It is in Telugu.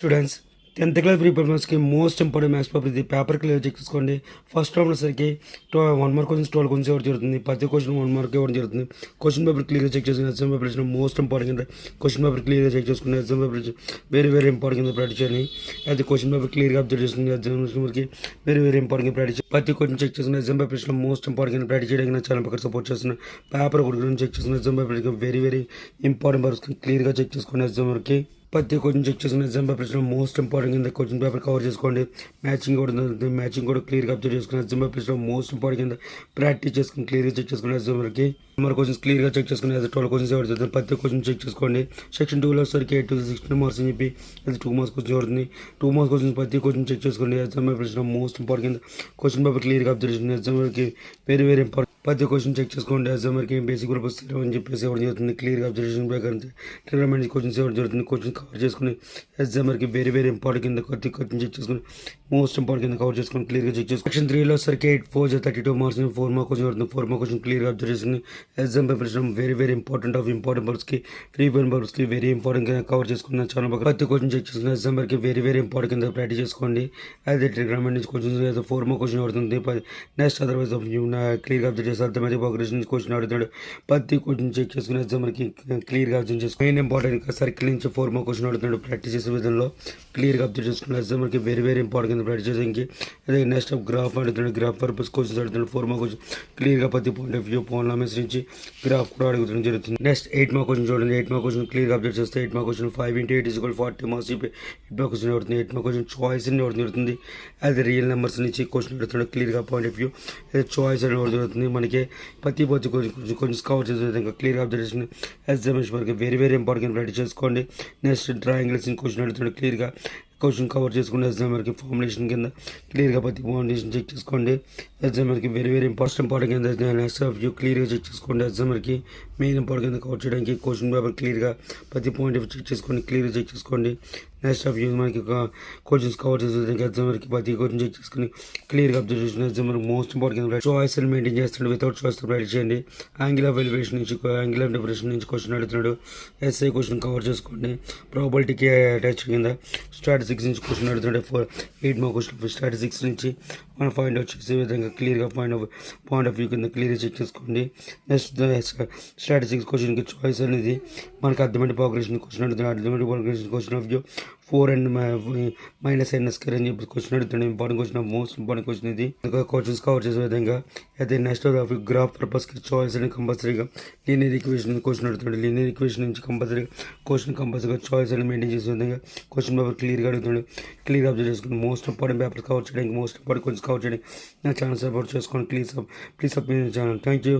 స్టూడెంట్స్ 10th క్లాస్ ప్రీ పేపర్స్కి మోస్ట్ ఇంపార్టెంట్ మ్యాథ్స్ పేపర్ ఇది. పేపర్ క్లియర్ చెక్ చేసుకోండి. ఫస్ట్ రౌండ్ వచ్చేసరికి 1 మార్క్ క్వశ్చన్స్ 12 క్వశ్చన్స్ ఇవ్వడం జరుగుతుంది. ప్రతి క్వశ్చన్ 1 మార్క్ ఇవ్వడం జరుగుతుంది. క్వశ్చన్ పేపర్ క్లియర్గా చెక్ చేసుకుని ఎగ్జామ్ పేపర్ ఇచ్చిన మోస్ట్ ఇంపార్టెంట్ క్వశ్చన్ పేపర్ క్లియర్గా చెక్ చేసుకుని ఎగ్జామ్ పేపర్ వెరీ ఇంపార్టెంట్ కింద ప్రాక్టీస్ చేయాలి. అయితే క్వశ్చన్ పేపర్ క్లియర్గా అబ్జర్వ్ చేస్తుంది. ఎగ్జామ్కి వెరీ ఇంపార్టెంట్ ప్రాక్టీస్ ప్రతి క్వశ్చన్ చెక్ చేసుకుని ఎగ్జామ్ పేపర్ ఇచ్చిన మోస్ట్ ఇంపార్టెంట్ ప్రాక్టీస్ చేయడానికి నా ఛానల్ పక్కన సపోర్ట్ చేస్తున్న పేపర్ గురించి చెక్ చేసుకుని exam paper very important papers క్లియర్గా చెక్ చేసుకుని ఎగ్జామ్కి ప్రతి క్వశ్చన్ చెక్ చేసుకుని ఎగ్జామ్ పేపర్ ఇచ్చిన మోస్ట్ ఇంపార్టెంట్ కింద క్వశ్చన్ పేపర్ కవర్ చేసుకోండి. మ్యాచింగ్ కూడా క్లియర్గా అబ్జర్వ్ చేసుకుని ఎగ్జామ్ పేపర్ ఇచ్చిన మోస్ట్ ఇంపార్టెంట్ కింద ప్రాక్టీస్ చేసుకుని క్లియర్గా చెక్ చేసుకుని ఎగ్జామ్కి నెంబర్ క్వశ్చన్స్ క్లియర్గా చెక్ చేసుకుని 12 క్వశ్చన్స్ ఎవరు చదువుతుంది. ప్రతి క్వశ్చన్ చెక్ చేసుకోండి. సెక్షన్ 2లో వచ్చేసరికి 8 to 16 మార్క్స్ అని చెప్పి అది 2 మార్క్స్ క్వశ్చన్ అవుతుంది. 2 మార్క్స్ క్వశ్చన్స్ ప్రతి క్వశ్చన్ చెక్ చేసుకోండి. ఎగ్జామ్ పేపర్ ఇచ్చిన మోస్ట్ ఇంపార్టెంట్ కింద క్వశ్చన్ పేపర్ క్లియర్గా అబ్జర్వ్ చేసుకుని ఎగ్జామ్కి వెరీ ఇంపార్టెంట్ ప్రతి క్వశ్చన్ చెక్ చేసుకోండి. ఎగ్జామ్కి బేసిక్ గ్రూప్ స్థిరం అని చెప్పేసి ఇవ్వడం జరుగుతుంది. క్లియర్గా అబ్జర్వేషన్ ప్రకారం ట్రిగ్నోమెట్రీ క్వశ్చన్స్ ఇవ్వడం జరుగుతుంది. క్వశ్చన్ కవర్ చేసుకుని ఎగ్జామ్కి వెరీ ఇంపార్టెంట్ కింద కొద్ది క్వశ్చన్ చెక్ చేసుకుని మోస్ట్ ఇంపార్టెంట్ కింద కవర్ చేసుకుని క్లియర్గా చెక్ చేసుకుని సెక్షన్ 3లో సరికి 8 4 32 మార్క్స్ 4 మార్క్ క్వశ్చన్ అవుతుంది. 4 మార్క్ క్వశ్చన్ క్లియర్గా అబ్జర్వ్ చేసుకుని ఎగ్జామ్ పేపర్ ఇచ్చిన వెరీ ఇంపార్టెంట్ పర్పస్కి ఫ్రీ పర్పస్కి వెరీ ఇంపార్టెంట్ కింద కవర్ చేసుకున్న చాలా బాగా ప్రతి క్వశ్చన్ చెక్ చేసుకుని ఎగ్జామ్కి వెరీ ఇంపార్టెంట్ కింద ప్రాక్టీస్ చేసుకోండి. అయితే ట్రిగ్నోమెట్రీ క్వశ్చన్స్ 4 మార్క్ క్వశ్చన్ అవుతుంది. నెక్స్ట్ అదర్వైజ్ క్లియర్గా అబ్జర్వ్ చేసి అర్థమైతే ప్రోగ్రెషన్ క్వశ్చన్ అడుగుతున్నాడు. ప్రతి క్వశ్చన్ చెక్ చేసుకుని ఎగ్జామ్కి క్లియర్గా అబ్జర్వ్ చేసుకుని మెయిన్ ఇంపార్టెంట్ సర్కిల్ నుంచి 4 మార్క్ క్వశ్చన్ అడుగుతున్నాడు. ప్రాక్టీస్ చేసే విధంలో క్లియర్గా అబ్జర్వ్ చేసుకుని ఎగ్జామ్కి వెరీ ఇంపార్టెంట్ కింద ప్రాక్టీస్ చేసేకి అదే నెక్స్ట్ గ్రాఫ్ అడుగుతున్నాడు. గ్రాఫ్ పర్పస్ క్వశ్చన్స్ అడుగుతున్నాడు. 4 మార్క్ క్వశ్చన్ క్లియర్గా ప్రతి పాయింట్ ఆఫ్ వ్యూ పాలినామిల్స్ నుంచి గ్రాఫ్ కూడా అడుగుతుంది జరుగుతుంది. నెక్స్ట్ 8 మార్క్ క్వశ్చన్ చూడండి. 8 మార్క్ క్వశ్చన్ క్లియర్గా అబ్జర్వ్ చేస్తే 8 mark question 5 into 8 = 40 marks 8 mark question అవుతుంది. 8 మార్క్ క్వశ్చన్ చాయిస్ అని అవ్వడం జరుగుతుంది. అది రియల్ నెంబర్స్ నుంచి క్వశ్చన్ అడుగుతున్నాడు. క్లియర్గా పాయింట్ ఆఫ్ వ్యూ అది చాయిస్ అని అవ్వడం జరుగుతుంది. మనకి ప్రతి కొంచెం కవర్ చేసే విధంగా క్లియర్గా అబ్జర్వేషన్ ఎగ్జామినేషన్ వరకు వెరీ ఇంపార్టెంట్ ప్రాక్టీస్ చేసుకోండి. నెక్స్ట్ ట్రయాంగిల్స్ క్వశ్చన్ అడుగుతున్నాడు. క్లియర్గా క్వశ్చన్ కవర్ చేసుకుని ఎగ్జామ్కి ఫార్ములేషన్ కింద క్లియర్గా ప్రతి ఫార్ములేషన్ చెక్ చేసుకోండి. ఎగ్జామ్కి వెరీ ఇంపార్టెంట్ కింద నెక్స్ట్ ఆఫ్ వ్యూ క్లియర్గా చెక్ చేసుకోండి. ఎగ్జామ్కి మెయిన్ ఇంపార్టెంట్ కింద కవర్ చేయడానికి క్వశ్చన్ పేపర్ క్లియర్గా ప్రతి పాయింట్ ఆఫ్ చెక్ చేసుకోండి. క్లియర్గా చెక్ చేసుకోండి. నెక్స్ట్ ఆఫ్ వ్యూ మనకి క్వశ్చన్స్ కవర్ చేసే విధంగా ఎగ్జామ్కి ప్రతి క్వశ్చన్ చెక్ చేసుకుని క్లియర్గా అబ్జర్వ్ చేసిన ఎగ్జామ్కి మోస్ట్ ఇంపార్టెంట్ చాయిస్ మెయింటైన్ చేస్తున్నాడు. వితౌట్ చాయిస్ ప్రాక్టీస్ చేయండి. యాంగిల్ ఆఫ్ ఎలివేషన్ నుంచి యాంగిల్ ఆఫ్ డెఫినేషన్ నుంచి క్వశ్చన్ అడుగుతున్నాడు. ఎస్ఐ క్వశ్చన్ కవర్ చేసుకోండి. ప్రాబిలిటీకి అటాచ్ కింద స్టాటిస్టిక్స్ నుంచి క్వశ్చన్ అడుగుతున్నాడు. 8 మార్క్ క్వశ్చన్ స్టాటిస్టిక్స్ నుంచి మనం ఫైండ్ అవుట్ చేసే విధంగా క్లియర్గా పాయింట్ ఆఫ్ వ్యూ కింద క్లియర్గా చెక్ చేసుకోండి. నెక్స్ట్ స్టాటిస్టిక్స్ క్వశ్చన్కి చాయిస్ అనేది మనకి అర్థమైన ప్రోగ్రెషన్ క్వశ్చన్ అడుగుతున్నాడు. అర్థమైన progression question of view 4 and -n² అని చెప్పి క్వశ్చన్ అడుగుతున్నాడు. Important question most important question ఇది. క్వశ్చన్స్ కవర్ చేసే విధంగా అయితే నెక్స్ట్ గ్రాఫ్ పర్పస్కి చాయిస్ అని కంపల్సరీగా లీనియర్ ఈక్వేషన్ క్వశ్చన్ అడుగుతున్నాడు. లీనియర్ ఈక్వేషన్ నుంచి కంపల్సరీగా చాయిస్ అని మెయింటైన్ చేసే విధంగా క్వశ్చన్ పేపర్ క్లియర్గా అడుగుతున్నాడు. క్లియర్గా అబ్జర్వ్ చేసుకుని మోస్ట్ ఇంపార్టెంట్ పేపర్స్ కవర్ చేయడానికి మోస్ట్ ఇంపార్టెంట్ క్వశ్చన్స్ కవర్ చేయడానికి నా ఛానల్ సపోర్ట్ చేసుకోండి. Please subscribe channel. Thank you.